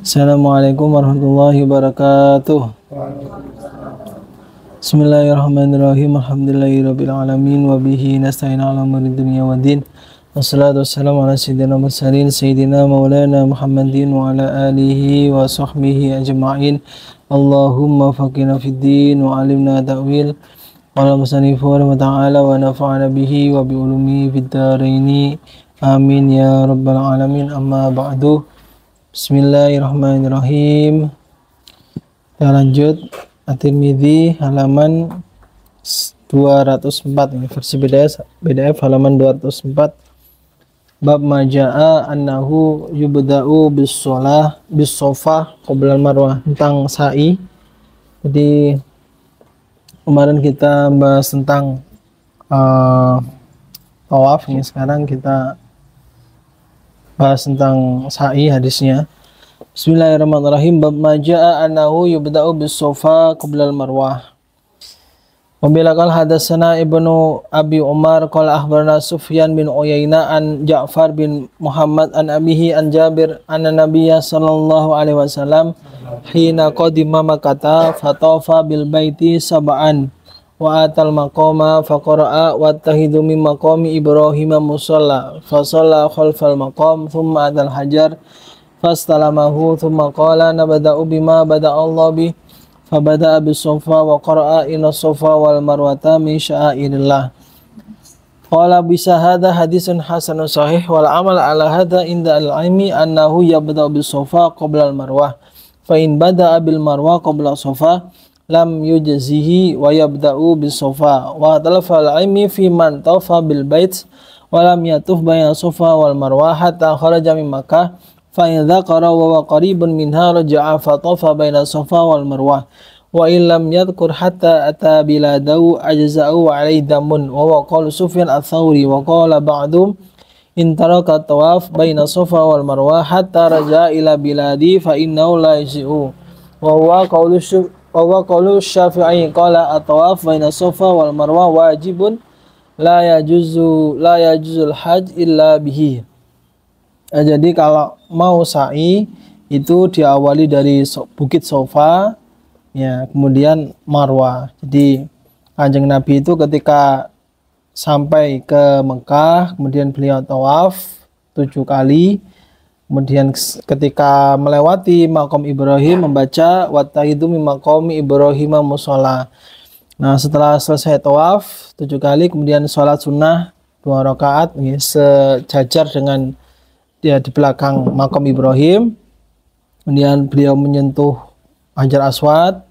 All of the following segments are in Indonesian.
Assalamualaikum warahmatullahi wabarakatuh. Bismillahirrahmanirrahim. Alhamdulillahirabbil alamin wa bihi nasta'in 'ala umuri dunya waddin. Wassalatu wassalamu ala sayyidina mursalin sayyidina maulana Muhammadin wa ala alihi wa sahbihi ajma'in. Allahumma faqihna fid din wa 'allimna ta'wil. Qala musannifu wa ta'ala wa nafa'ana bihi wa bi ulumi fid dharain. Amin ya rabbal alamin. Amma ba'du. Bismillahirrahmanirrahim. Kita lanjut At-Tirmidzi halaman 204 ini versi PDF halaman 204. Bab majaa annahu yubda'u bis-shafa qabla al-marwah, tentang sa'i. Jadi kemarin kita bahas tentang tawaf, ini sekarang kita bahas tentang sa'i hadisnya. Bismillahirrahmanirrahim. Bab majaa annahu yubda'u bis-shafa qabla al-marwah. Wa bilaqal hadatsana Ibnu Abi Umar qala akhbarana Sufyan bin Uyainah an Ja'far bin Muhammad an abihi an Jabir anna Nabiyya sallallahu alaihi wasallam hina qadima Makkah fatafa bil baiti sab'an wa atal maqama faqara'a wa tahidu min maqami Ibrahim musalla fa shalla khalfal maqam thumma atal hajar fastalamahu thumma qala nabda'u bima bada'a Allah bi fa bada'a bis safa wa qara'a inna safa wal marwata min sya'airillah. Qala bisa hadha hadisun hasanun sahih wal amal ala hadha inda al-ilmi annahu yabda'u bis safa qabla al marwah fa in bada'a bil marwah qabla safa lam yujzihi wa yabda'u bis safa wa talafa al-ilmi fi man tawafa bil bait wa lam yatuf bayna safa wal marwah hatta kharaja min Makkah fa in dzakara wa qaribun minha raja'a fa tawafa bayna safa wal marwah wa in lam yadhkur hatta ata biladahu ajza'u wa alayhi damun wa qala Sufyan ats-Tsauri wa qala ba'dum in taraka tawaf bayna safa wal marwah hatta raja'a ila biladi fa innahu la yajzi'u wa huwa qawlu Syafi'i qala at-tawaf baina safa wal marwah wajibun la yajuzul hajj illa bihi. Jadi kalau mau sa'i itu diawali dari Bukit Safa ya, kemudian Marwah. Jadi Kanjeng Nabi itu ketika sampai ke Mekah kemudian beliau tawaf 7 kali. Kemudian ketika melewati makom Ibrahim membaca wattahidu min maqami Ibrahim musholla. Nah, setelah selesai tawaf 7 kali kemudian sholat sunnah 2 rakaat sejajar dengan dia di belakang makom Ibrahim. Kemudian beliau menyentuh Hajar Aswad.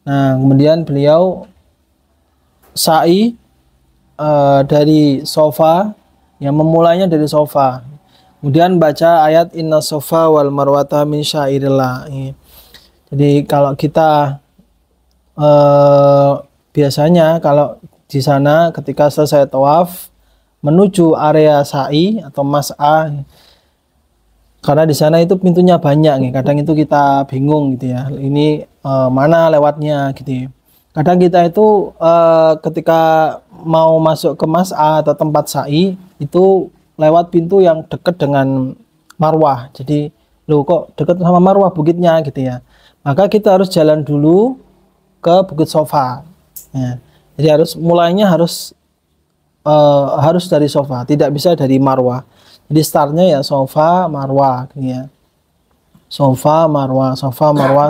Nah, kemudian beliau sa'i dari Safa, yang memulainya dari Safa. Kemudian baca ayat inna safa wal marwata min syairillah. Jadi kalau kita biasanya kalau di sana ketika selesai tawaf menuju area sa'i atau mas'ah, karena di sana itu pintunya banyak nih, kadang itu kita bingung gitu ya, ini mana lewatnya gitu ya. Kadang kita itu ketika mau masuk ke mas'ah atau tempat sa'i itu lewat pintu yang dekat dengan Marwah. Jadi loh kok dekat sama Marwah bukitnya gitu ya. Maka kita harus jalan dulu ke Bukit Safa. Ya. Jadi mulainya harus dari Safa, tidak bisa dari Marwah. Jadi startnya ya Safa Marwah gitu ya. Safa Marwah, Safa Marwah,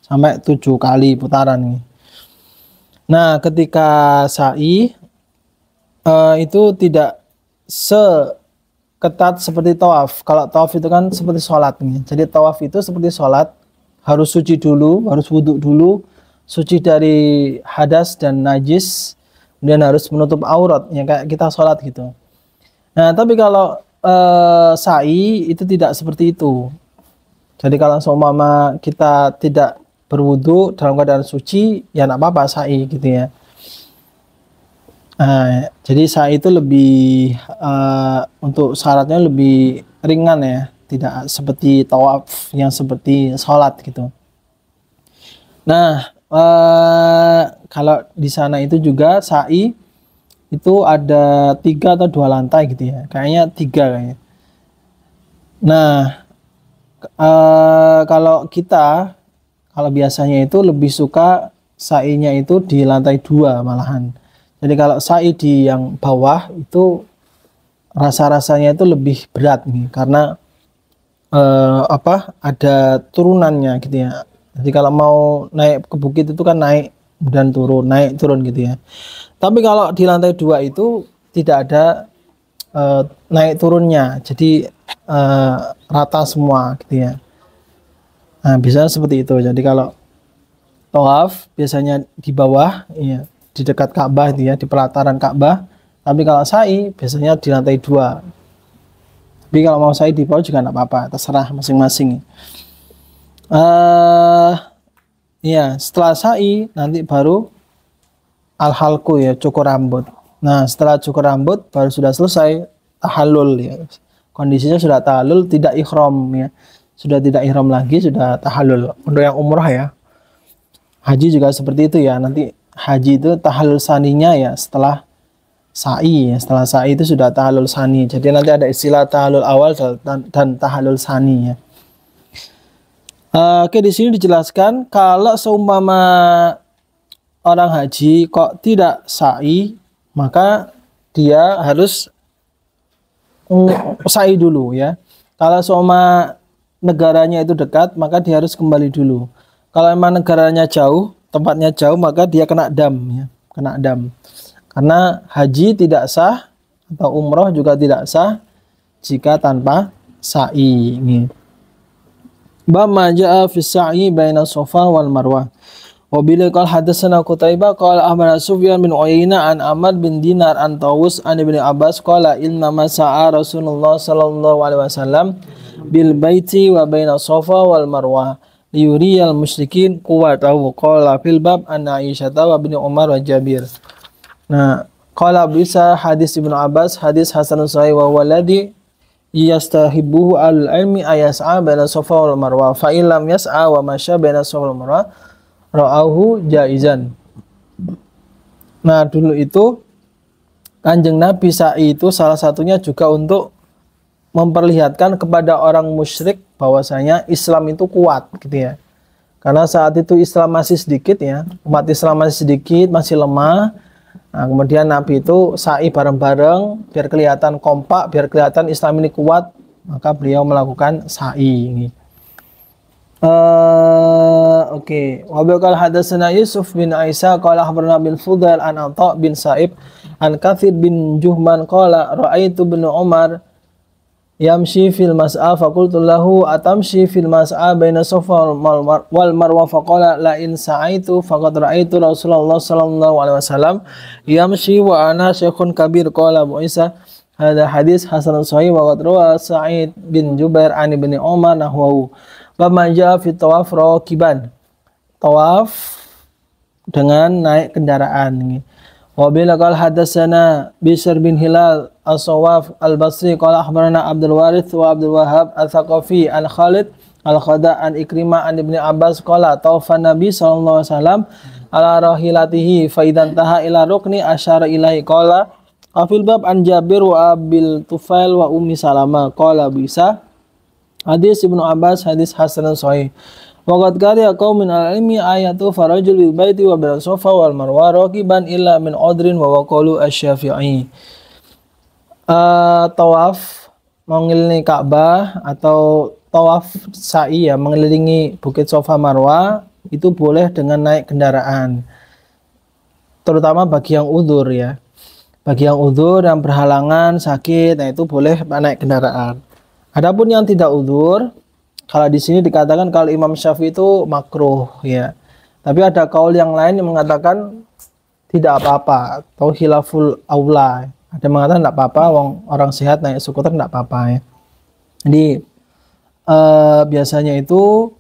sampai 7 kali putaran nih. Nah, ketika sa'i itu tidak seketat seperti tawaf. Kalau tawaf itu kan seperti sholat nih. Jadi tawaf itu seperti sholat, harus suci dulu, harus wudhu dulu, suci dari hadas dan najis, kemudian harus menutup aurat, ya kayak kita sholat gitu. Nah, tapi kalau sa'i itu tidak seperti itu. Jadi kalau seumpama kita tidak berwudhu dalam keadaan suci, ya tidak apa-apa sa'i gitu ya. Nah, jadi sa'i itu lebih untuk syaratnya lebih ringan ya, tidak seperti tawaf yang seperti sholat gitu. Nah, Kalau di sana itu juga sa'i itu ada 3 atau 2 lantai gitu ya. Kayaknya 3 kayaknya. Nah, kalau biasanya itu lebih suka sa'inya itu di lantai 2 malahan. Jadi kalau sa'i di yang bawah itu rasa-rasanya itu lebih berat nih karena ada turunannya gitu ya. Jadi kalau mau naik ke bukit itu kan naik dan turun, naik turun gitu ya. Tapi kalau di lantai 2 itu tidak ada naik turunnya, jadi rata semua gitu ya. Nah, biasanya seperti itu. Jadi kalau tawaf biasanya di bawah, ya, di dekat Ka'bah itu ya, di pelataran Ka'bah. Tapi kalau sa'i biasanya di lantai 2. Tapi kalau mau sa'i di bawah juga nggak apa-apa, terserah masing-masing. Ya, setelah sa'i nanti baru al-halqu ya, cukur rambut. Nah, setelah cukur rambut baru sudah selesai tahallul ya. Kondisinya sudah tahallul, tidak ihram ya. Sudah tidak ihram lagi, sudah tahallul. Untuk yang umrah ya. Haji juga seperti itu ya. Nanti haji itu tahallul saninya ya setelah sa'i ya. Setelah sa'i itu sudah tahallul sani. Jadi nanti ada istilah tahallul awal dan tahallul sani ya. Oke, di sini dijelaskan kalau seumpama orang haji kok tidak sa'i, maka dia harus sa'i dulu ya. Kalau seumpama negaranya itu dekat, maka dia harus kembali dulu. Kalau memang negaranya jauh, tempatnya jauh, maka dia kena dam ya, kena dam. Karena haji tidak sah atau umroh juga tidak sah jika tanpa sa'i. Bab ma jaa fi sa'i baina Safa wal Marwah. Wa bila qala hadatsana Qutaibah qala ahbarana Sufyan bin Uyainah an Ahmad bin Dinar an Tawus an Ibnu Abbas qala inna ma sa'a Rasulullah sallallahu alaihi wasallam bil baiti wa baina Safa wal Marwah liyuriyal musyrikin quwwatahu qala fil bab an Aisyah wa bin Umar wa Jabir. Nah, qala bisa hadis Ibnu Abbas hadis hasanun sahih wa waladi yastahibbuhu al-ilmi ayas'a baina Safa wal Marwah fa illam yas'a wa masya baina Safa wal Marwah ra'ahu jaizan. Nah, dulu itu Kanjeng Nabi sa'i itu salah satunya juga untuk memperlihatkan kepada orang musyrik bahwasanya Islam itu kuat gitu ya. Karena saat itu Islam masih sedikit ya, umat Islam masih sedikit, masih lemah. Nah, kemudian Nabi itu sa'i bareng-bareng biar kelihatan kompak, biar kelihatan Islam ini kuat, maka beliau melakukan sa'i ini. Oke. Wa biqal hadatsana Yusuf bin Aisyah qala akhbarana bil Fudail an Atha bin Sa'ib an Katsir bin Juhman qala ra'aitu bin Umar yamshi fil mas'a faqultu lahu atamshi fil mas'a baina Safa wal Marwah faqala la in sa'aitu faqad ra'aitu Rasulullah sallallahu alaihi wasallam yamshi wa ana syekhun kabir qala Abu Isa hadha hadis hasanun sahih wa qad rawa Sa'id bin Jubair an Ibnu Umar nahwahu. Bama jaa fi tawaf raqiban. Tawaf dengan naik kendaraan. Wa bila qala hadatsana Bishr bin Hilal As-Sawaf Al-Basri qala akhbarana Abdul Warith wa Abdul Wahhab Al-Thaqafi an Khalid Al-Khada an Ikrimah an Ibnu Abbas qala tawafan Nabi sallallahu alaihi wasallam ala rahilatihi fa idan taha ila rukni asyara ilaihi qala afil bab an Jabir wa Abil Tufail wa Ummi Salamah qala bisa hadis Ibnu Abbas hadis hasanun sahih. Waqad qariya qaumin al-ilmi ayatu farajul bil baiti wa bil Safa wal Marwah raqiban illa min udrin wa waqalu asy-Syafi'i. Tawaf mengelilingi Ka'bah atau tawaf sa'i ya, mengelilingi Bukit Safa Marwah itu boleh dengan naik kendaraan. Terutama bagi yang udzur ya. Bagi yang udzur, yang berhalangan, sakit, nah itu boleh naik kendaraan. Adapun yang tidak udzur, kalau di sini dikatakan kalau Imam Syafi'i itu makruh ya. Tapi ada kaul yang lain yang mengatakan tidak apa-apa atau khilaful aula. Ada yang mengatakan tidak apa-apa, orang sehat naik skuter tidak apa-apa ya. Jadi biasanya itu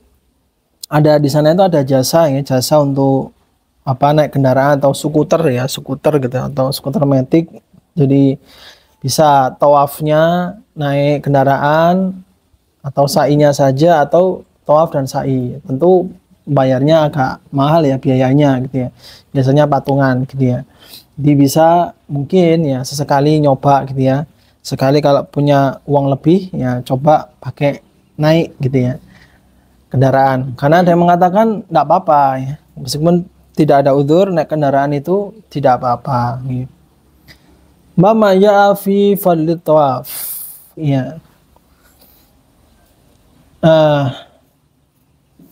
ada di sana itu ada jasa ya, jasa untuk naik kendaraan atau skuter ya, skuter gitu atau skuter metik. Jadi bisa tawafnya naik kendaraan atau sa'inya saja atau tawaf dan sa'i. Tentu bayarnya agak mahal ya biayanya gitu ya. Biasanya patungan gitu ya. Jadi bisa mungkin ya sesekali nyoba gitu ya. Sekali kalau punya uang lebih ya coba pakai naik gitu ya kendaraan. Karena ada yang mengatakan tidak apa-apa ya. Meskipun tidak ada udzur naik kendaraan itu tidak apa-apa gitu. Mama ya fi fadlit tawaf. Ya.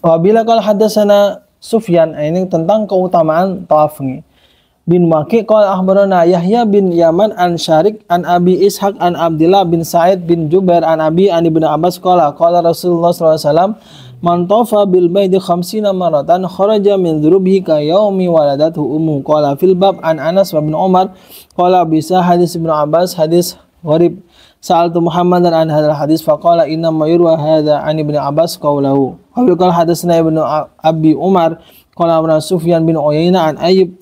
Wabila kalau hadasana Sufyan, ini tentang keutamaan tawaf nih. Bin Waqi qala akhbarana Yahya bin Yaman an Syarik an Abi Ishaq an Abdullah bin Sa'id bin Jubair an Abi an Ibnu Abbas qala Rasulullah sallallahu alaihi wasallam man tawafa bil baiti 50 maratan kharaja min dhurubihi ka yaumi waladatu ummu qala fil bab an Anas bin Umar qala bisa hadis Ibnu Abbas hadis gharib sa'altu Muhammadan an hadzal hadis faqala inna ma yurwa hadza an Ibnu Abbas qawluhu wa qala hadatsana Ibnu Abi Umar qala Sufyan bin Uyainah an Ayyub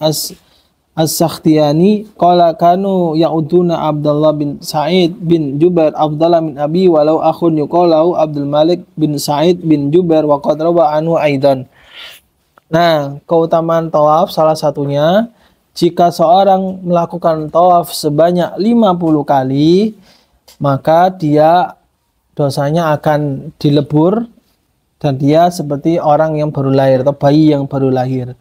As-Sakhtiyani qala kanu ya'uduna Abdullah bin Sa'id bin Jubair Abdullah min Abi walau akhun yuqalu Abdul Malik bin Sa'id bin Jubair wa qad rawa anhu aidan. Nah, keutamaan tawaf salah satunya jika seorang melakukan tawaf sebanyak 50 kali maka dia dosanya akan dilebur dan dia seperti orang yang baru lahir atau bayi yang baru lahir.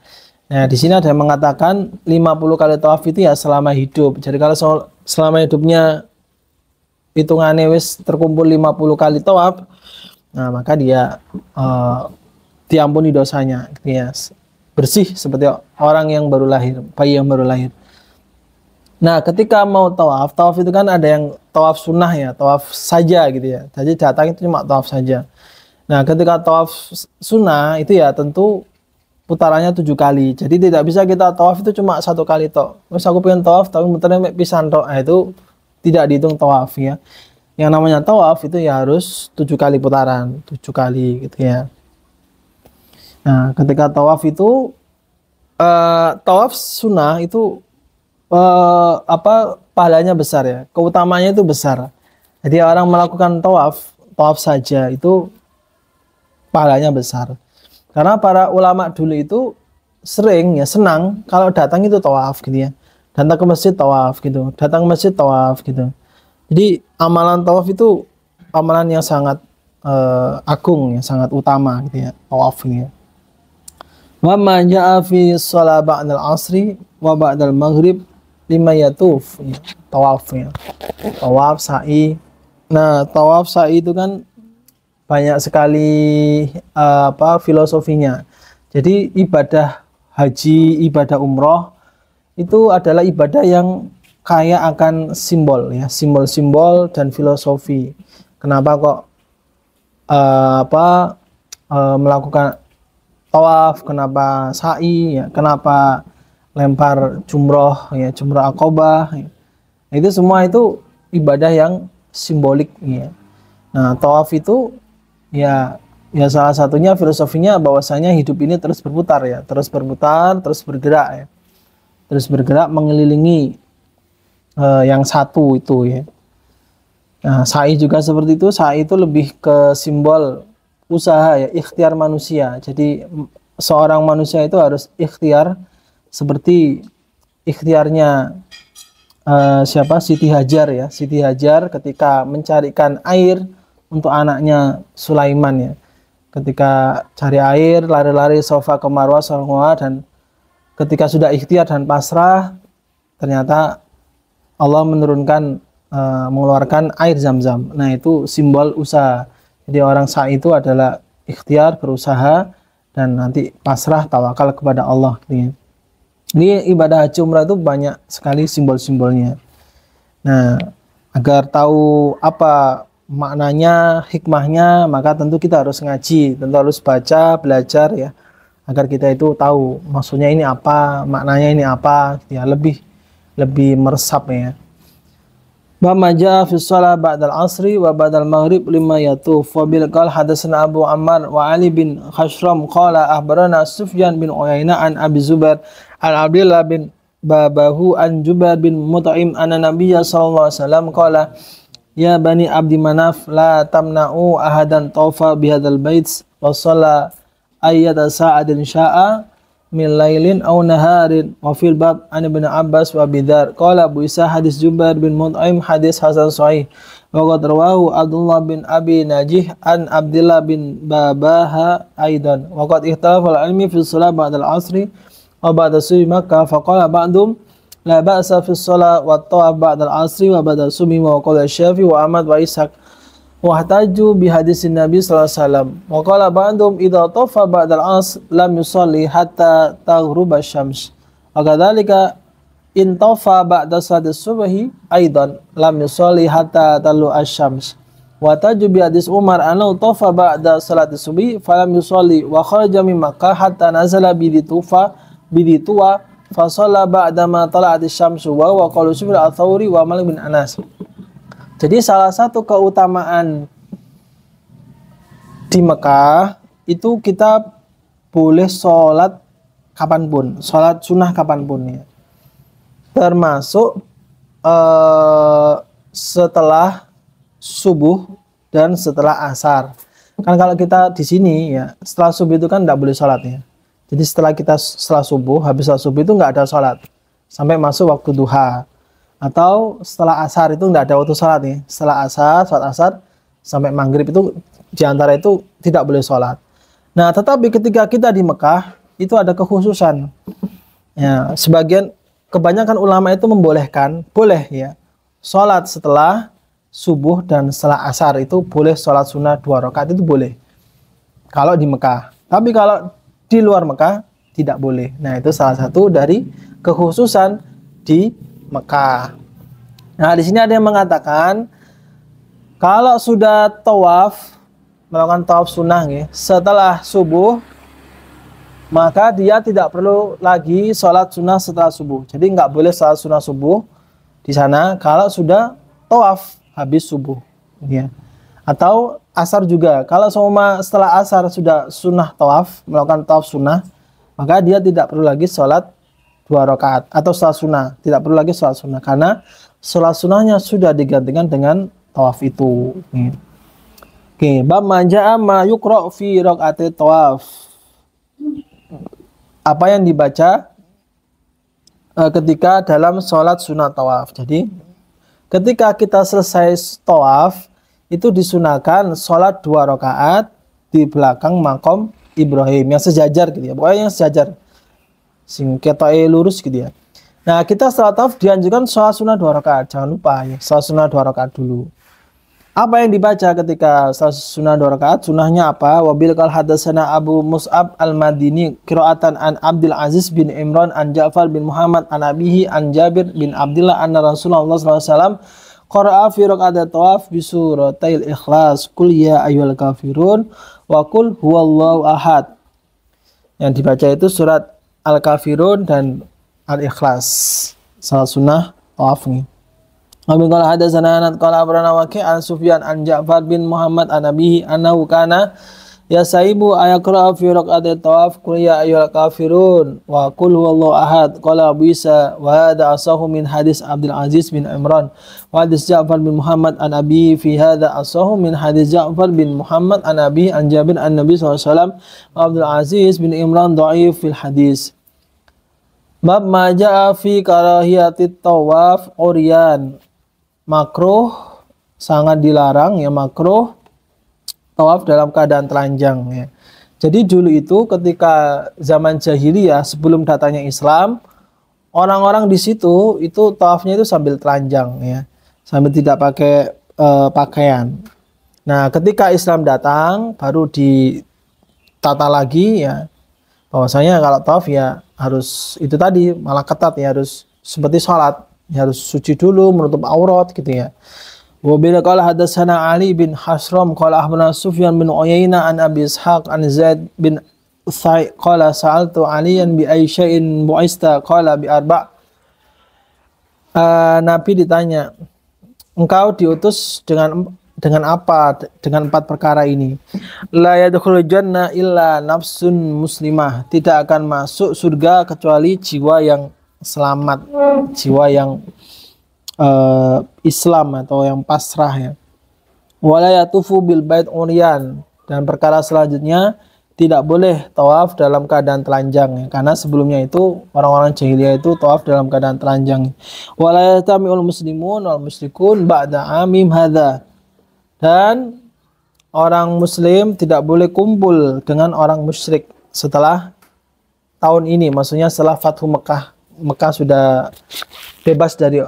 Nah, di sini ada yang mengatakan 50 kali tawaf itu ya selama hidup. Jadi kalau selama hidupnya hitungannya wis terkumpul 50 kali tawaf, nah maka dia diampuni dosanya, gitu ya. Bersih seperti orang yang baru lahir, bayi yang baru lahir. Nah, ketika mau tawaf itu kan ada yang tawaf sunnah ya, tawaf saja gitu ya. Jadi datang itu cuma tawaf saja. Nah, ketika tawaf sunnah itu ya tentu putarannya 7 kali. Jadi tidak bisa kita tawaf itu cuma 1 kali tok. Terus aku pengen tawaf tapi muternya pisan tok. Nah, itu tidak dihitung tawaf ya. Yang namanya tawaf itu ya harus 7 kali putaran, 7 kali gitu ya. Nah, ketika tawaf itu tawaf sunnah itu pahalanya besar ya. Keutamanya itu besar. Jadi orang melakukan tawaf saja itu pahalanya besar. Karena para ulama dulu itu sering ya senang kalau datang itu tawaf gitu ya. Datang ke masjid tawaf gitu. Datang ke masjid tawaf gitu. Jadi amalan tawaf itu amalan yang sangat agung ya, sangat utama gitu ya, tawaf ini ya. Wa ma jaa fi shalah ba'dal asri wa ba'dal maghrib lima yatuf ya, tawafnya. Tawaf sa'i. Nah, tawaf sa'i itu kan banyak sekali filosofinya. Jadi ibadah haji, ibadah umroh itu adalah ibadah yang kaya akan simbol ya, simbol-simbol dan filosofi. Kenapa kok melakukan tawaf, kenapa sa'i ya, kenapa lempar jumroh ya, jumroh akobah ya. Itu semua itu ibadah yang simbolik ya. Nah, tawaf itu ya salah satunya filosofinya bahwasanya hidup ini terus berputar ya, terus berputar, terus bergerak ya. Terus bergerak mengelilingi yang satu itu ya. Nah, sa'i juga seperti itu. Sa'i itu lebih ke simbol usaha ya, ikhtiar manusia. Jadi seorang manusia itu harus ikhtiar seperti ikhtiarnya Siti Hajar ya. Siti Hajar ketika mencarikan air untuk anaknya Sulaiman ya. Ketika cari air, lari-lari Safa ke Marwah, dan ketika sudah ikhtiar dan pasrah, ternyata Allah menurunkan, mengeluarkan air Zam-Zam. Nah, itu simbol usaha. Jadi orang sa'i itu adalah ikhtiar, berusaha, dan nanti pasrah, tawakal kepada Allah. Ini ibadah haji umrah itu banyak sekali simbol-simbolnya. Nah, agar tahu apa maknanya, hikmahnya, maka tentu kita harus ngaji, tentu harus baca, belajar ya, agar kita itu tahu maksudnya ini apa, maknanya ini apa, ya lebih meresap ya. Bab majaa fi shalah ba'dal asri wa ba'dal maghrib lima yatuf. Wa bil qal hadatsana Abu Ammar wa Ali bin Khashram qala akhbarana Sufyan bin Uyainah an Abi Zubair an Abdullah bin Babahu an Jubair bin Mut'im anna Nabiyya sallallahu alaihi wasallam qala ya bani Abdi Manaf la tamna'u ahadan tawfa bihadzal bait wa shalla ayyata sa'adin sya'a min lailin aw naharin. Wa fil bab an Ibnu Abbas wa Bidar qala Abu Isa hadis Jubair bin Mut'im hadis hasan sahih. Wa qad rawahu Abdullah bin Abi Najih an Abdullah bin Babaha aidan. Wa qad ikhtalafa al-ilmi fi shalah ba'da al-'asri wa ba'da subhi Makkah fa qala ba'dhum la ba'sa fi shalah wa tawaf ba'da al-'asri wa ba'da subhi wa qala Syafi'i wa Ahmad wa Ishaq wahtaju bihadisin Nabi sallallahu alaihi wasallam. Wa qala ba'dhum idza tafa ba'da al-'asr lam yusalli hatta taghruba asy-syams. Wa kadzalika in tafa ba'da salati subhi aidan lam yusalli hatta talu asy-syams. Wa taju bi hadis Umar annahu tafa ba'da salati subhi falam yusalli wa kharaja min Makkah hatta nazala bidituwa fa shalla ba'da ma tala'at asy-syamsu wa huwa qaulu Sufyan ats-Tsauri wa Malik bin Anas. Jadi salah satu keutamaan di Mekah itu kita boleh sholat kapanpun, sholat sunnah kapanpun ya. Termasuk setelah subuh dan setelah asar. Kan kalau kita di sini ya, setelah subuh itu kan tidak boleh sholat ya. Jadi setelah subuh, habis sholat subuh itu nggak ada sholat sampai masuk waktu duha. Atau setelah asar itu nggak ada waktu sholat nih. Setelah asar, sholat asar sampai maghrib itu diantara itu tidak boleh sholat. Nah, tetapi ketika kita di Mekah itu ada kekhususan. Ya, kebanyakan ulama itu membolehkan, boleh ya, sholat setelah subuh dan setelah asar itu boleh sholat sunnah 2 rakaat itu boleh. Kalau di Mekah. Tapi kalau di luar Mekah tidak boleh. Nah, itu salah satu dari kekhususan di Mekah. Nah, di sini ada yang mengatakan kalau sudah melakukan tawaf sunnah ya, setelah subuh, maka dia tidak perlu lagi sholat sunnah setelah subuh. Jadi nggak boleh sholat sunnah subuh di sana kalau sudah tawaf habis subuh. Ya. Atau asar juga. Kalau setelah asar sudah sunnah tawaf, melakukan tawaf sunnah, maka dia tidak perlu lagi sholat 2 rakaat atau sholat sunnah, tidak perlu lagi sholat sunnah karena sholat sunnahnya sudah digantikan dengan tawaf itu. Oke, bab maja'a ma yuqra fi raqati tawaf. Apa yang dibaca ketika dalam sholat sunnah tawaf. Jadi ketika kita selesai tawaf itu disunahkan sholat 2 rakaat di belakang makom Ibrahim yang sejajar gitu ya, pokoknya yang sejajar. Sing ketoke lurus gitu ya. Nah, kita setelah tawaf dianjurkan sholat sunnah 2 rakaat. Jangan lupa ya, sholat sunnah 2 rakaat dulu. Apa yang dibaca ketika sholat sunnah 2 rakaat? Sunnahnya apa? Wabil qal hadatsana Abu Mus'ab al-Madini qira'atan an Abdul Aziz bin Imran an Ja'far bin Muhammad an abihi an Jabir bin Abdullah anna Rasulullah sallallahu alaihi wasallam qara'a fi raqatil tawaf bi suratil Ikhlas, qul ya ayyuhal kafirun wa qul huwallahu ahad. Yang dibaca itu surat Al-Kafirun dan Al-Ikhlas. Salat sunnah tawaf nih. Amin qala hadatsana Anad qala abrana Waqi' an Sufyan an Ja'far bin Muhammad an abihi annahu kana yasaibu ayaqra fi raq'ati tawaf qul ya ayyuhal kafirun wa qul huwallahu ahad. Qala Abu Isa wa hadha asahu min hadis Abdul Aziz bin Imran wa hadis Ja'far bin Muhammad an abihi fi hadha asahu min hadis Ja'far bin Muhammad an abihi an Jabir an Nabi sallallahu alaihi wasallam. Abdul Aziz bin Imran dhaif fil hadis. Bab ma ja'a fi karahiyatit tawaf uryan. Makruh, sangat dilarang ya, makruh tawaf dalam keadaan telanjang ya. Jadi dulu itu ketika zaman jahiliyah sebelum datangnya Islam, orang-orang di situ itu tawafnya itu sambil telanjang ya, sambil tidak pakai pakaian. Nah, ketika Islam datang baru ditata lagi ya, bahwasanya kalau tawaf ya harus itu tadi, malah ketat ya, harus seperti sholat ya, harus suci dulu, menutup aurat gitu ya. Wa bila qala hadatsana Ali bin Hasram qala akhbarana Sufyan bin Uyainah an Abi Ishaq an Zaid bin Utsai qala sa'altu Aliyan bi ayyi syai'in bu'ista qala bi arba'. Nabi ditanya, engkau diutus dengan apa? Dengan 4 perkara ini. La yadkhulul janna illa nafsun muslimah. Tidak akan masuk surga kecuali jiwa yang selamat, jiwa yang Islam atau yang pasrah ya. Wala yatufu bil bait uryan. Dan perkara selanjutnya tidak boleh tawaf dalam keadaan telanjang ya. Karena sebelumnya itu orang-orang jahiliyah itu tawaf dalam keadaan telanjang. Wala yastami'ul muslimun wal musyrikun ba'da amim hadza. Dan orang muslim tidak boleh kumpul dengan orang musyrik setelah tahun ini, maksudnya setelah Fathu Mekah. Mekah sudah bebas dari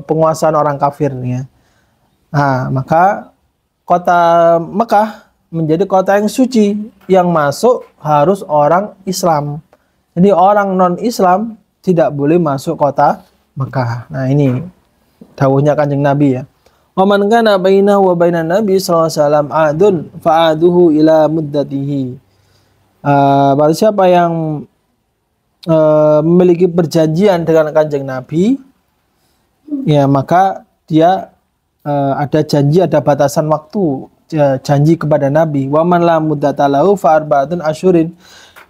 penguasaan orang kafir ya. Nah, maka kota Mekah menjadi kota yang suci, yang masuk harus orang Islam. Jadi orang non-Islam tidak boleh masuk kota Mekah. Nah, ini dawuhnya Kanjeng Nabi ya. Wa man kana bainahu wa bainan Nabi sallallahu alaihi wasallam adun fa'aduhu ila muddatihi. Barang siapa yang memiliki perjanjian dengan Kanjeng Nabi, ya maka dia ada janji, ada batasan waktu janji kepada Nabi. Wa man la muddata lahu fa arba'atun asyurin.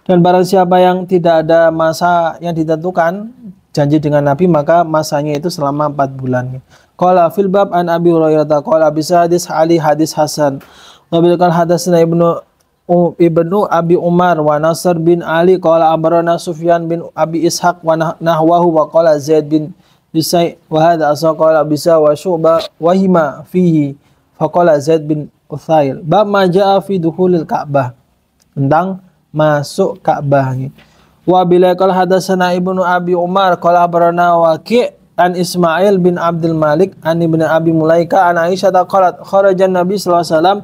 Dan barang siapa yang tidak ada masa yang ditentukan janji dengan Nabi, maka masanya itu selama 4 bulan. Qala fil bab an Abi Hurairah qala bisa hadis Ali hadis Hasan. Wa bil hadatsana Ibnu Abi Umar wa Nasr bin Ali qala amarna Sufyan bin Abi Ishaq wa nahwahu wa qala Zaid bin Bisai wa hadha asaqala bisa wa syu'ba wahima fihi faqala Zaid bin Uthail bab ma jaa fi dukhulil Ka'bah, tentang masuk Ka'bah. Wa bila qala hadatsana Ibnu Abi Umar qala abarana Waqi' an Ismail bin Abdul Malik an Ibnu Abi Mulaika an Aisyah qalat kharajan Nabi sallallahu alaihi wasallam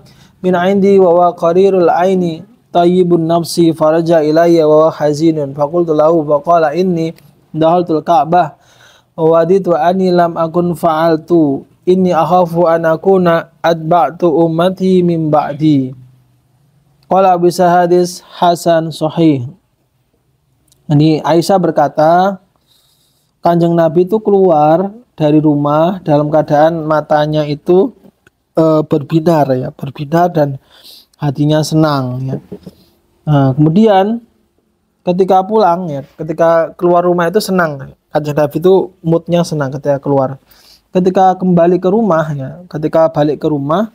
min 'indi wa qarirul aini tayyibun nafsi faraja ilayya wa hazinun faqultu lahu faqala inni dahaltul Ka'bah waditu ani lam akun fa'altu inni akhafu an akuna adba'tu ummati min ba'di. Qala bisa hadis hasan sahih. Ini Aisyah berkata, Kanjeng Nabi itu keluar dari rumah dalam keadaan matanya itu berbinar ya, berbinar dan hatinya senang ya. Kemudian ketika pulang ya, ketika keluar rumah itu senang. Kanjeng Nabi itu moodnya senang ketika keluar. Ketika kembali ke rumah ya, ketika balik ke rumah,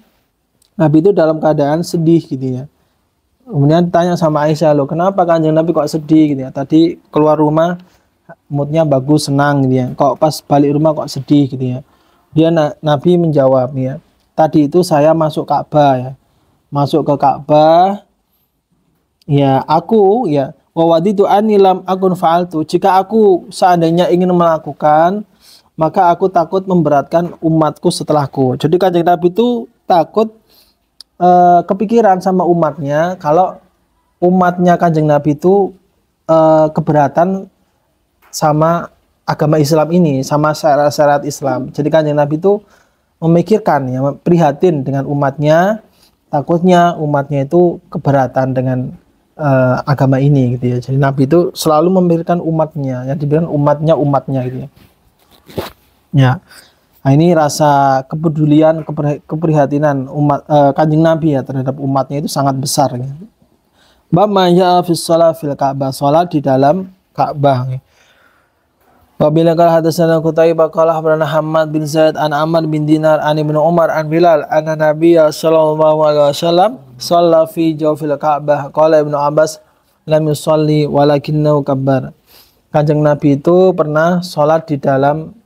Nabi itu dalam keadaan sedih gitu ya. Kemudian tanya sama Aisyah, loh kenapa Kanjeng Nabi kok sedih gitu ya? Tadi keluar rumah moodnya bagus, senang gitu ya. Kok pas balik rumah kok sedih gitu ya. Dia Nabi menjawab ya, tadi itu saya masuk Ka'bah ya. Masuk ke Ka'bah ya, aku ya wawaditu anilam akun fa'altu. Jika aku seandainya ingin melakukan, maka aku takut memberatkan umatku setelahku. Jadi Kanjeng Nabi itu takut kepikiran sama umatnya, kalau umatnya Kanjeng Nabi itu keberatan sama agama Islam ini, sama syarat-syarat Islam. Jadi Kanjeng Nabi itu memikirkan ya, prihatin dengan umatnya, takutnya umatnya itu keberatan dengan agama ini gitu ya. Jadi Nabi itu selalu memikirkan umatnya, yang dibilang umatnya gitu ya. Ya. Nah, ini rasa kepedulian, keprihatinan umat Kanjeng Nabi ya terhadap umatnya itu sangat besar ya. Bab ma ja'a fi shalah fil Ka'bah, salat di dalam Ka'bah. Wa bila qala hadatsana Qutaibah qala akhbarana Hammad bin Zaid an Amr bin Dinar an Ibnu Umar an Bilal anna Nabiyya sallallahu alaihi wasallam shalla fi jawfil Ka'bah qala Ibnu Abbas lam yusalli walakinnahu kabbar. Kanjeng Nabi itu pernah salat di dalam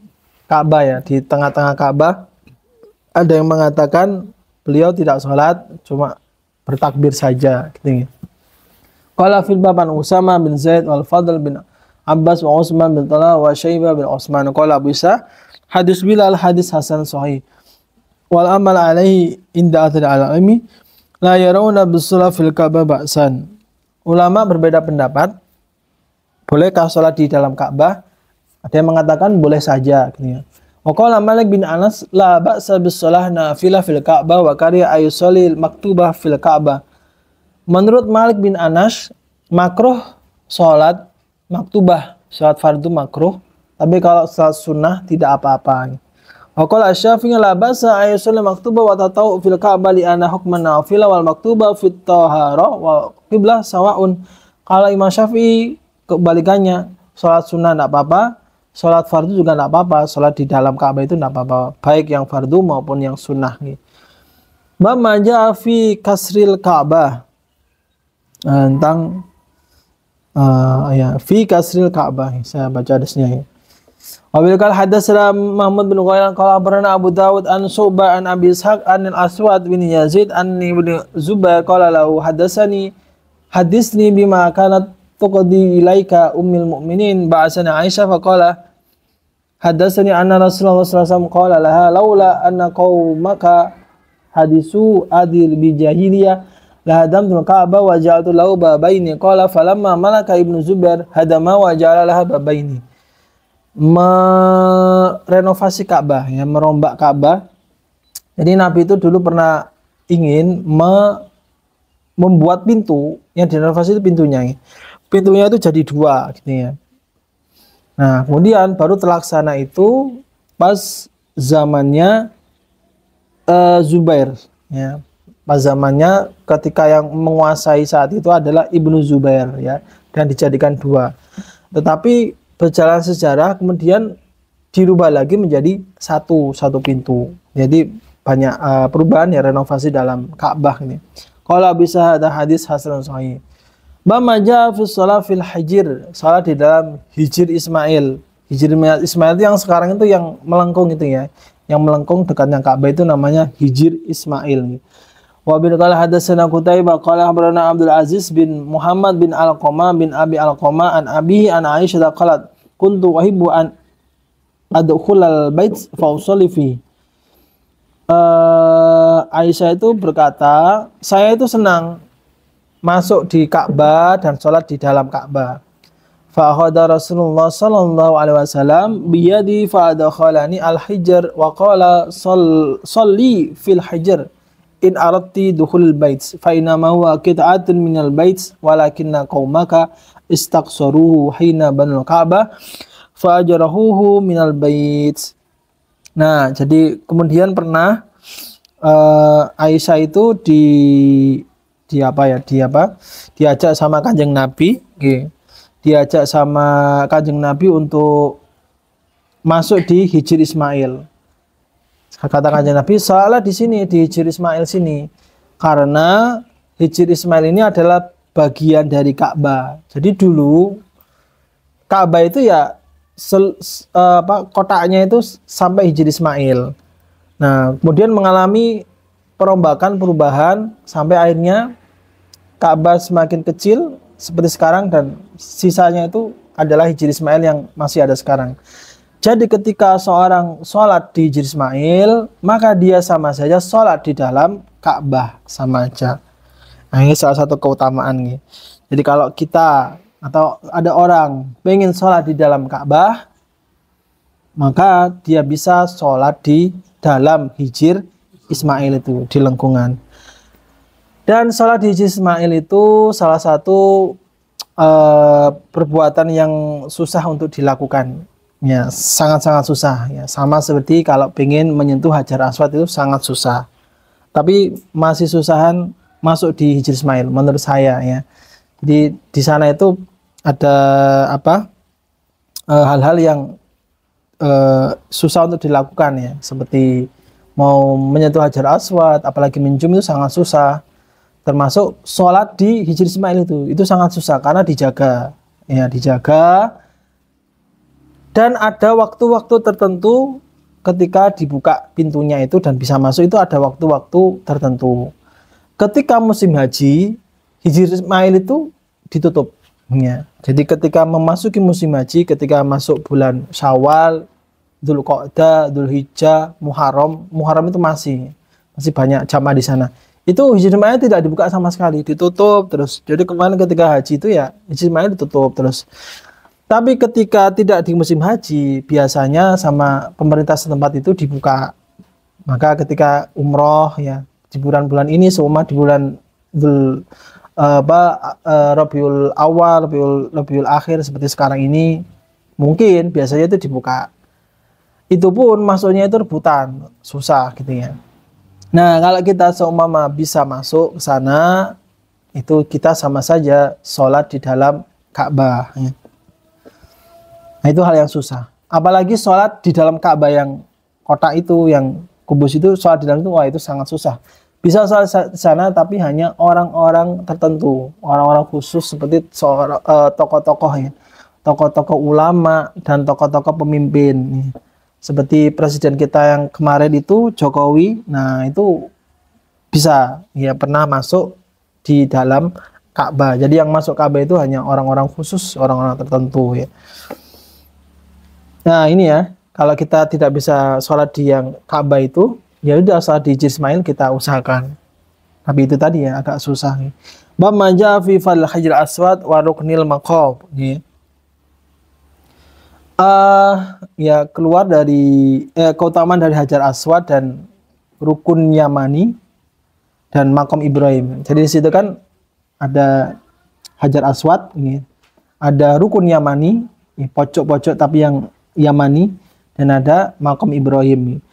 Ka'bah ya, di tengah-tengah Ka'bah. Ada yang mengatakan beliau tidak sholat, cuma bertakbir saja gitu. Qala fil baban Usama bin Zaid wal Fadl bin Abbas wa Utsman bin Talha wa Syaibah bin Utsman. Qala Abu Isa hadis Bilal hadis hasan sahih. Wal amal alaihi inda athir al-ilmi la yarawna bis-shalah fil Ka'bah ba'san. Ulama berbeda pendapat, bolehkah sholat di dalam Ka'bah? Ada yang mengatakan boleh saja gitu ya. Wa qala Malik bin Anas la ba'sa bis-shalah nafilah fil Ka'bah wa kariya ayusolil maktubah fil Ka'bah. Menurut Malik bin Anas, makruh salat maktubah, salat fardu makruh, tapi kalau salat sunnah tidak apa-apa. Wa qala Asy-Syafi'i la ba'sa ayusolil maktubah wa tatawwu fil Ka'bah li anna hukman nafilah wal maktubah fit taharah wa qiblah sawaun. Kalau Imam Syafi'i kebalikannya, salat sunnah tidak apa-apa, salat fardu juga tidak apa-apa, salat di dalam Ka'bah itu tidak apa-apa, baik yang fardu maupun yang sunnah. Bab ma jaa fi kasril Ka'bah. Tentang ya fi kasril Ka'bah. Saya baca hadisnya ya. Wabil kal hadatsana Muhammad bin Ghailan qala akhbarana Abu Dawud an Syu'bah an Abi Ishaq an Al-Aswad bin Yazid an Ibnu Zubair qala lahu hadisni bima kanat tuqdi ilaika ummul mu'minin ba'asana Aisyah faqala hadatsani anna Rasulullah sallallahu alaihi wasallam qala laha laula anna qaumaka hadisu adil bi jahiliyah la hadamtul Ka'bah wa ja'altu lahu babaini qala falamma malaka Ibnu Zubair hadama wa ja'ala laha babaini. Merenovasi Ka'bah ya, merombak Ka'bah. Jadi Nabi itu dulu pernah ingin membuat pintu yang direnovasi itu pintunya. Pintunya itu jadi dua gitu ya. Nah, kemudian baru terlaksana itu pas zamannya Zubair ya. Pas zamannya ketika yang menguasai saat itu adalah Ibnu Zubair ya, dan dijadikan dua. Tetapi berjalan sejarah kemudian dirubah lagi menjadi satu pintu. Jadi banyak perubahan ya, renovasi dalam Ka'bah ini. Kalau bisa ada hadis hasan sahih. Bamaja fi shalah fil hijr, salat di dalam hijr Ismail. Hijr Ismail itu yang sekarang itu yang melengkung itu ya. Yang melengkung dekatnya Ka'bah itu namanya hijr Ismail. Wa bin qala hadatsana Qutaibah qala akhbarana Abdul Aziz bin Muhammad bin Alqamah bin Abi Alqamah an Abi an Aisyah qalat kuntu uhibbu an adkhulal bait fa usalli fi. Aisyah itu berkata, saya itu senang masuk di Ka'bah dan sholat di dalam Ka'bah. Fa akhadha Rasulullah sallallahu alaihi wasallam bi yadi fa adkhalani al-hijr wa qala shalli fil hijr in aradti dukhul bait fa inna ma huwa qit'atun minal bait walakinna qaumaka istaqsaruhu hina banul Ka'bah fa ajrahuhu minal bait. Nah, jadi kemudian pernah Aisyah itu diajak sama Kanjeng Nabi, diajak sama Kanjeng Nabi untuk masuk di Hijr Ismail. Kata Kanjeng Nabi, salat di sini, di Hijr Ismail sini. Karena Hijr Ismail ini adalah bagian dari Ka'bah. Jadi dulu Ka'bah itu ya kotaknya itu sampai Hijr Ismail. Nah, kemudian mengalami perombakan, perubahan sampai akhirnya Ka'bah semakin kecil seperti sekarang dan sisanya itu adalah Hijr Ismail yang masih ada sekarang. Jadi ketika seorang sholat di Hijr Ismail, maka dia sama saja sholat di dalam Ka'bah, sama aja. Nah, ini salah satu keutamaan nih. Jadi kalau kita atau ada orang pengen sholat di dalam Ka'bah, maka dia bisa sholat di dalam Hijr Ismail itu, di lengkungan. Dan sholat di Hijr Ismail itu salah satu perbuatan yang susah untuk dilakukan. Ya, sangat-sangat susah ya, sama seperti kalau pengen menyentuh Hajar Aswad itu sangat susah. Tapi masih susahan masuk di Hijr Ismail menurut saya ya. Jadi di sana itu ada hal-hal yang susah untuk dilakukan ya, seperti mau menyentuh Hajar Aswad, apalagi mencium itu sangat susah. Termasuk sholat di Hijr Ismail itu sangat susah karena dijaga ya, dijaga. Dan ada waktu-waktu tertentu ketika dibuka pintunya itu dan bisa masuk itu ada waktu-waktu tertentu. Ketika musim haji, Hijr Ismail itu ditutup. Ya. Jadi ketika memasuki musim haji, ketika masuk bulan Syawal, Dzulqa'dah, Dzulhijjah, Muharram itu masih banyak jamaah di sana. Itu Hijr Ismail tidak dibuka sama sekali, ditutup terus. Jadi kemarin ketika haji itu ya Hijr Ismail ditutup terus. Tapi ketika tidak di musim haji, biasanya sama pemerintah setempat itu dibuka. Maka ketika umroh ya di bulan-bulan ini, seumpama di bulan Rabiul Awal, Rabiul Akhir seperti sekarang ini, mungkin biasanya itu dibuka. Itu pun masuknya itu rebutan, susah gitu ya. Nah, kalau kita seumpama bisa masuk ke sana, itu kita sama saja sholat di dalam Ka'bah ya. Nah, itu hal yang susah. Apalagi sholat di dalam Ka'bah yang kotak itu, yang kubus itu, sholat di dalam itu, wah itu sangat susah. Bisa sholat di sana, tapi hanya orang-orang tertentu, orang-orang khusus seperti seorang tokoh-tokoh ya, tokoh-tokoh ulama dan tokoh-tokoh pemimpin. Seperti presiden kita yang kemarin itu Jokowi, nah itu bisa ya pernah masuk di dalam Ka'bah. Jadi yang masuk Ka'bah itu hanya orang-orang khusus, orang-orang tertentu ya. Nah ini ya, kalau kita tidak bisa sholat di yang Ka'bah itu, ya udah sholat di Ismail kita usahakan. Tapi itu tadi ya agak susah nih. Bab maja fi fal hajar aswad wa ruknil maqam. Ya keluar dari keutamaan dari Hajar Aswad dan rukun Yamani dan makom Ibrahim. Jadi di situ kan ada Hajar Aswad, ada rukun Yamani, pojok-pojok tapi yang Yamani, dan ada makom Ibrahim.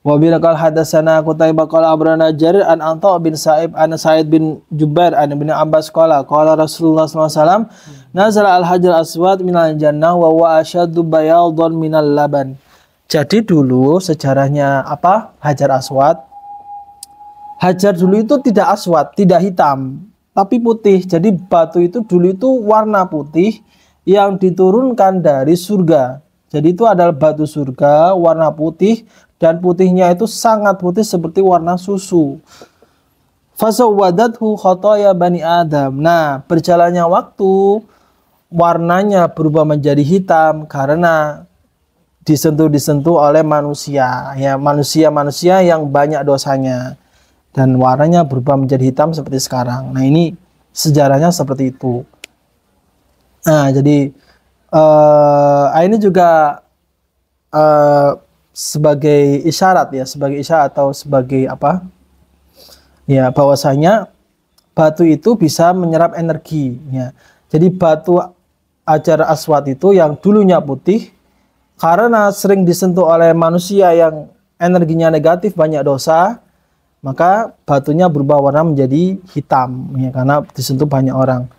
Wa bi qala hadatsana Qutaibah qala abrana Jarir an Anta bin Sa'ib an Sa'id bin Jubair an Ibnu Abbas qala Rasulullah sallallahu alaihi wasallam nazala al-hajar aswad minal jannah wa huwa asyaddu bayadan minal laban. Jadi dulu sejarahnya apa? Hajar Aswad. Hajar dulu itu tidak aswad, tidak hitam, tapi putih. Jadi batu itu dulu itu warna putih yang diturunkan dari surga. Jadi itu adalah batu surga warna putih, dan putihnya itu sangat putih seperti warna susu. Fasawwadathu khotoya bani Adam. Nah, berjalannya waktu warnanya berubah menjadi hitam karena disentuh oleh manusia. Ya, manusia yang banyak dosanya. Dan warnanya berubah menjadi hitam seperti sekarang. Nah, ini sejarahnya seperti itu. Nah, jadi ini juga sebagai isyarat ya, sebagai isyarat atau sebagai apa? Ya, bahwasanya batu itu bisa menyerap energi ya. Jadi batu Hajar Aswad itu yang dulunya putih karena sering disentuh oleh manusia yang energinya negatif, banyak dosa, maka batunya berubah warna menjadi hitam ya, karena disentuh banyak orang.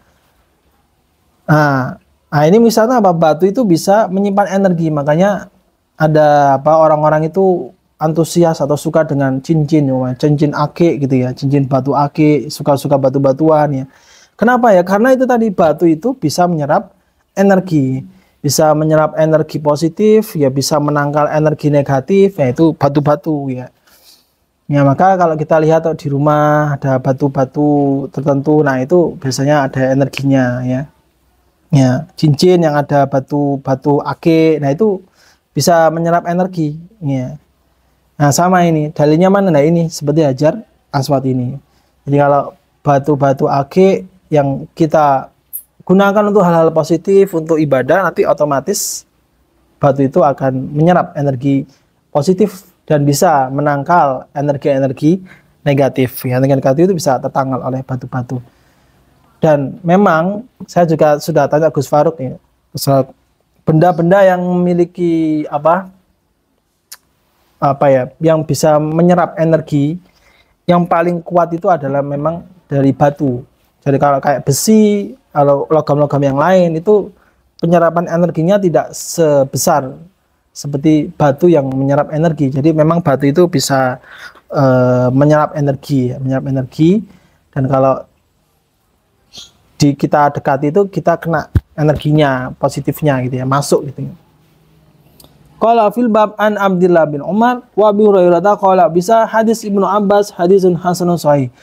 Nah, ini misalnya apa? Batu itu bisa menyimpan energi, makanya ada apa orang-orang itu antusias atau suka dengan cincin ake gitu ya, cincin batu ake, suka-suka batu-batuan ya. Kenapa ya? Karena itu tadi batu itu bisa menyerap energi, bisa menyerap energi positif ya, bisa menangkal energi negatif, yaitu batu-batu ya. Ya, maka kalau kita lihat di rumah ada batu-batu tertentu, nah itu biasanya ada energinya ya. Ya, cincin yang ada batu-batu ake, nah itu bisa menyerap energi ya. Nah, sama ini dalilnya mana? Nah, ini seperti Hajar Aswad ini. Jadi kalau batu-batu ake yang kita gunakan untuk hal-hal positif, untuk ibadah, nanti otomatis batu itu akan menyerap energi positif dan bisa menangkal energi-energi negatif. Ya, energi negatif itu bisa tertangkal oleh batu-batu. Dan memang saya juga sudah tanya Gus Faruk ya, benda-benda yang memiliki apa ya, yang bisa menyerap energi yang paling kuat itu adalah memang dari batu. Jadi kalau kayak besi, kalau logam-logam yang lain itu penyerapan energinya tidak sebesar seperti batu yang menyerap energi. Jadi memang batu itu bisa menyerap energi, dan kalau kita dekati itu kita kena energinya, positifnya gitu ya, masuk gitu ya. Qala fil bab an Abdullah bin Umar wa Abi Hurairah qala bisa hadis Ibnu Abbas hadisun hasanun sahih.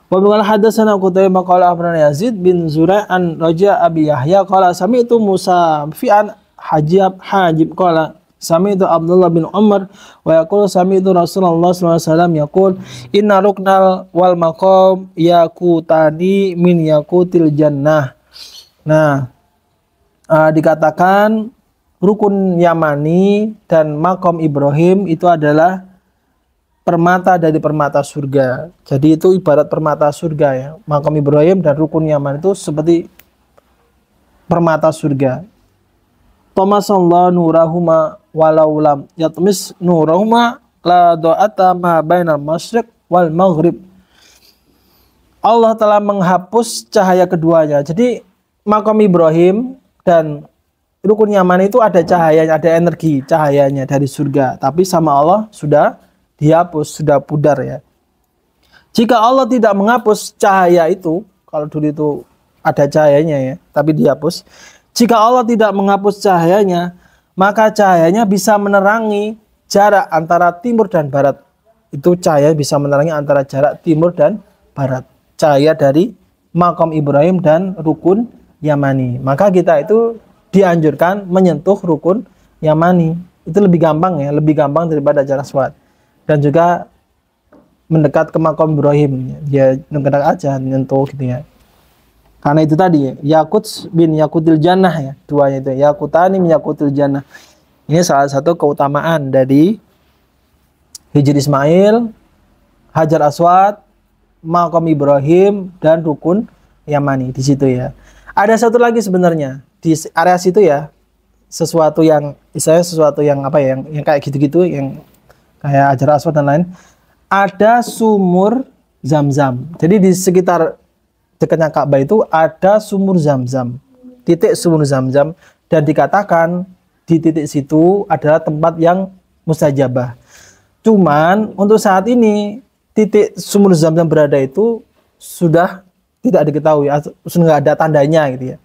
Wa qala hadatsana Qutaibah qala akhbarana Yazid bin Zurai' an Raja Abi Yahya qala sami'tu Musa fi an Hajib qala sami'tu Abdullah bin Umar wa yaqulu sami'tu Rasulullah sallallahu alaihi wasallam yaqul inna ruknal wal maqam yakutani min yakutil jannah. Nah, dikatakan rukun Yamani dan makom Ibrahim itu adalah permata dari permata surga. Jadi itu ibarat permata surga ya. Makom Ibrahim dan rukun Yaman itu seperti permata surga. Tomasallahu nurahuma walau lam yatmis nurahuma la do'ata ma bainal masyriq wal maghrib. Allah telah menghapus cahaya keduanya. Jadi makom Ibrahim dan rukun Yaman itu ada cahayanya, ada energi cahayanya dari surga. Tapi sama Allah sudah dihapus, sudah pudar ya. Jika Allah tidak menghapus cahaya itu, kalau dulu itu ada cahayanya ya, tapi dihapus. Jika Allah tidak menghapus cahayanya, maka cahayanya bisa menerangi jarak antara timur dan barat. Itu cahaya bisa menerangi antara jarak timur dan barat. Cahaya dari makam Ibrahim dan rukun Yamani. Maka kita itu dianjurkan menyentuh rukun Yamani. Itu lebih gampang ya, lebih gampang daripada Hajar Aswad. Dan juga mendekat ke makam Ibrahim, dia mendekat aja menyentuh gitu ya. Karena itu tadi Yakut bin Yakutil Jannah ya, duanya itu Yakutani min Yakutil Jannah. Ini salah satu keutamaan dari Hijr Ismail, Hajar Aswad, makam Ibrahim dan rukun Yamani di situ ya. Ada satu lagi sebenarnya di area situ ya, sesuatu yang apa ya, yang kayak gitu-gitu, yang kayak Hajar Aswad dan lain. Ada sumur Zam-Zam. Jadi di sekitar dekatnya Ka'bah itu ada sumur Zam-Zam, titik sumur Zam-Zam, dan dikatakan di titik situ adalah tempat yang mustajabah. Cuman untuk saat ini titik sumur Zam-Zam berada itu sudah tidak diketahui, sudah nggak ada tandanya gitu ya.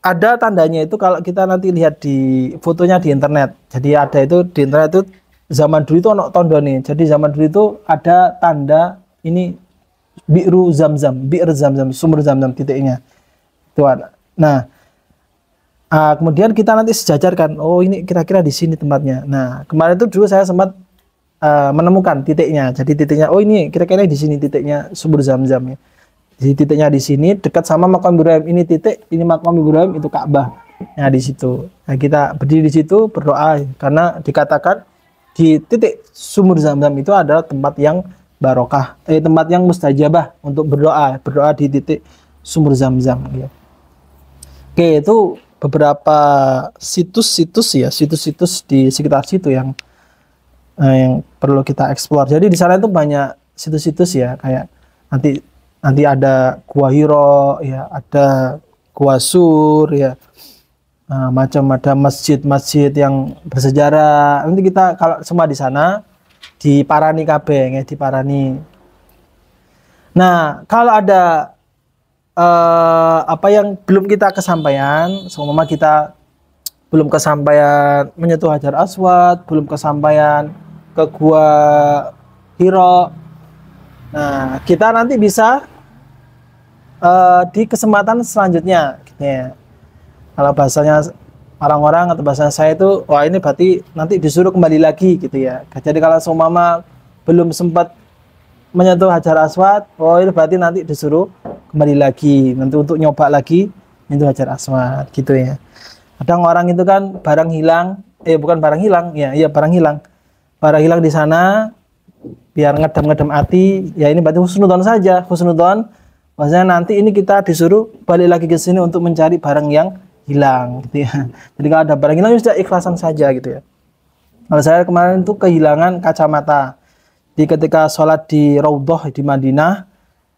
Ada tandanya itu kalau kita nanti lihat di fotonya di internet. Jadi ada itu di internet itu zaman dulu itu ono tondo nih. Jadi zaman dulu itu ada tanda ini bi'ru Zam-Zam, bi'r Zam-Zam, sumur Zam-Zam titiknya. Itu ada. Nah, kemudian kita nanti sejajarkan, oh ini kira-kira di sini tempatnya. Nah, kemarin itu dulu saya sempat menemukan titiknya. Jadi titiknya, oh ini kira-kira di sini titiknya sumur Zam-Zam ya. Jadi titiknya di sini dekat sama makam Ibrahim. Ini titik, ini makam Ibrahim, itu Ka'bah. Nah, di situ. Nah, kita berdiri di situ berdoa karena dikatakan di titik sumur Zam-Zam itu adalah tempat yang barokah, tempat yang mustajabah untuk berdoa di titik sumur Zam-Zam ya. Oke, itu beberapa situs-situs ya, situs-situs di sekitar situ yang perlu kita eksplor. Jadi di sana itu banyak situs-situs ya, kayak nanti ada Gua Hiro ya, ada Gua Sur ya, macam ada masjid-masjid yang bersejarah. Nanti kita kalau semua di sana di Parani kabeh ya, di Parani. Nah, kalau ada apa yang belum kita kesampaian, seumpama kita belum kesampaian menyentuh Hajar Aswad, belum kesampaian ke Gua Hiro. Nah, kita nanti bisa di kesempatan selanjutnya gitu ya. Kalau bahasanya orang-orang atau bahasa saya itu, wah ini berarti nanti disuruh kembali lagi gitu ya. Jadi kalau seumpama belum sempat menyentuh Hajar Aswad, oh itu berarti nanti disuruh kembali lagi, nanti untuk nyoba lagi menyentuh Hajar Aswad gitu ya. Kadang orang itu kan barang hilang, bukan barang hilang, ya barang hilang di sana, biar ngedam-ngedam hati, ya ini berarti husnudon saja, husnudon. Maksudnya nanti ini kita disuruh balik lagi ke sini untuk mencari barang yang hilang gitu ya. Jadi kalau ada barang hilang sudah ikhlasan saja gitu ya. Kalau saya kemarin itu kehilangan kacamata. Di ketika sholat di Raudhah di Madinah,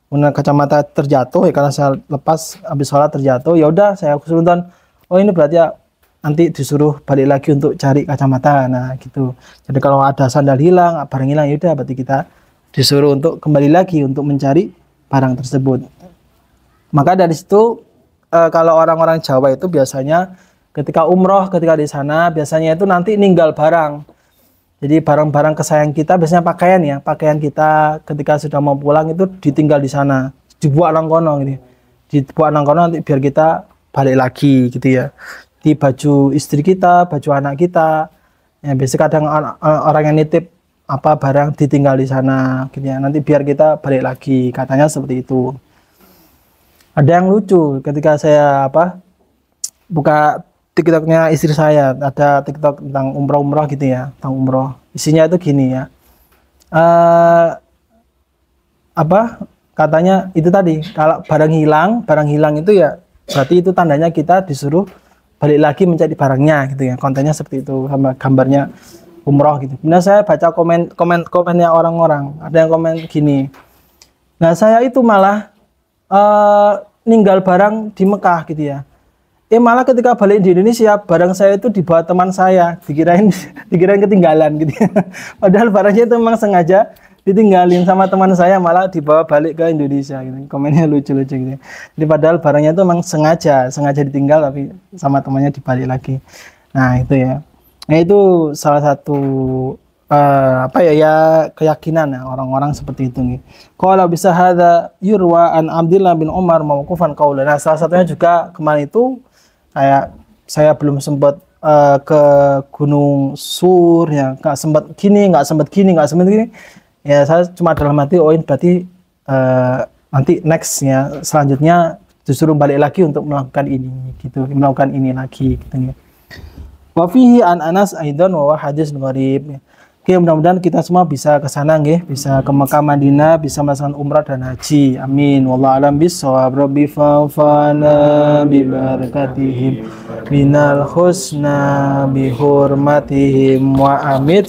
kemudian kacamata terjatuh ya, karena saya lepas habis sholat terjatuh, ya udah saya husnudon, oh ini berarti ya nanti disuruh balik lagi untuk cari kacamata. Nah gitu. Jadi kalau ada sandal hilang, barang hilang, ya udah berarti kita disuruh untuk kembali lagi untuk mencari barang tersebut. Maka dari situ kalau orang-orang Jawa itu biasanya ketika umroh, ketika di sana biasanya itu nanti ninggal barang. Jadi barang-barang kesayangan kita, biasanya pakaian kita ketika sudah mau pulang itu ditinggal di sana, dibuat nang kono gitu. Dibuat nang kono nanti biar kita balik lagi gitu ya. Di baju istri kita, baju anak kita. Ya biasanya kadang orang yang nitip apa barang ditinggal di sana gitu ya. Nanti biar kita balik lagi, katanya seperti itu. Ada yang lucu ketika saya buka TikToknya istri saya, ada TikTok tentang umroh gitu ya, tentang umroh. Isinya itu gini ya, katanya itu tadi, kalau barang hilang itu ya berarti itu tandanya kita disuruh balik lagi mencari barangnya gitu ya. Kontennya seperti itu, gambarnya umroh gitu. Kemudian saya baca komennya orang-orang, ada yang komen gini, nah saya itu malah ninggal barang di Mekah gitu ya. Malah ketika balik di Indonesia, barang saya itu dibawa teman saya, dikirain ketinggalan gitu ya. Padahal barangnya itu memang sengaja ditinggalin sama teman saya malah dibawa balik ke Indonesia gitu. Komennya lucu-lucu gitu. Jadi padahal barangnya itu memang sengaja ditinggal tapi sama temannya dibalik lagi. Nah, itu ya. Nah, itu salah satu apa ya keyakinan ya orang-orang seperti itu nih. Kalau bisa hadza yurwa an Abdullah bin Umar mauqufan qaula. Nah, salah satunya juga kemarin itu kayak saya belum sempat ke Gunung Sur ya, nggak sempat gini. Ya saya cuma dalam hati oh ini berarti nanti nextnya selanjutnya disuruh balik lagi untuk melakukan ini gitu, melakukan ini lagi gitu ya. Wa fihi an Anas aidan wa hadis gharib. Oke, mudah-mudahan kita semua bisa ke sana nggih, bisa ke Mekah Madinah, bisa melaksanakan umrah dan haji. Amin. Wallahu a'lam bishawab. Rabbi fa'fana bi barakatihim minal husna bi hurmatihim wa amit.